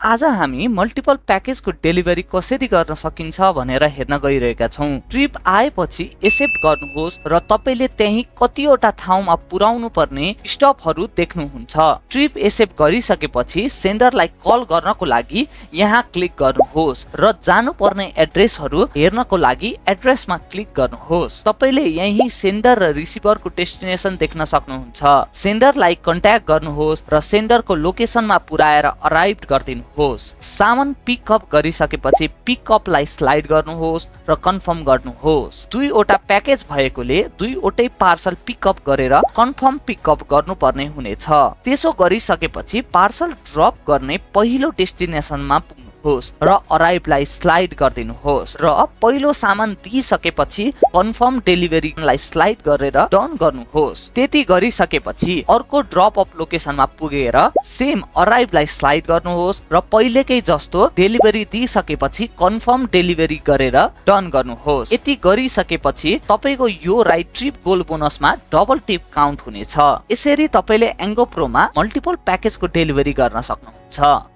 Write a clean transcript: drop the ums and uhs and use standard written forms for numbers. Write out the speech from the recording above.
आज हामी मल्टिपल प्याकेजको डेलिभरी कसरी गर्न सकिन्छ भनेर हेर्न गइरहेका छौं। ट्रिप आएपछि एक्सेप्ट गर्नुहोस् र तपाईले त्यही कतिवटा ठाउँमा पुर्याउनु पर्ने स्टपहरू देख्नुहुन्छ। ट्रिप एक्सेप्ट गरिसकेपछि सेन्डरलाई कल गर्नको लागि यहाँ क्लिक गर्नुहोस् र जानुपर्ने एड्रेसहरू हेर्नको लागि एड्रेसमा क्लिक गर्नुहोस्। तपाईले यही सेन्डर र रिसिभरको डेस्टिनेसन देख्न सक्नुहुन्छ। सेन्डरलाई कन्ट्याक्ट गर्नुहोस् र सेन्डरको लोकेसनमा पुर्याएर अराइभ गरिदिनुहोस्। सामान पिकअप गरिसकेपछि पिकअपलाई स्लाइड गर्नुहोस् र कन्फर्म गर्नुहोस्। दुईवटा प्याकेज भएकोले दुईवटै पार्सल पिकअप गरेर कन्फर्म पिकअप गर्नुपर्ने हुनेछ। त्यसो गरिसकेपछि पार्सल ड्रप गर्ने पहिलो डेस्टिनेसनमा पुग्नुहोस् र अराइभलाई स्लाइड गरिदिनुहोस् र पहिलो सामान दिइसकेपछि कन्फर्म डेलिभरीलाई स्लाइड गरेर डन गर्नुहोस्। त्यति गरिसकेपछि अर्को ड्रप अफ लोकेसनमा पुगेर सेम अराइभलाई स्लाइड गर्नुहोस् र पहिलेकै जस्तो डेलिभरी दिइसकेपछि कन्फर्म डेलिभरी गरेर डन गर्नुहोस्। यति गरिसकेपछि तपाईको यो राइड ट्रिप गोल बोनसमा डबल टिप काउन्ट हुनेछ। यसरी तपाईले एङ्गो प्रोमा मल्टिपल प्याकेजको डेलिभरी गर्न सक्नुहुन्छ।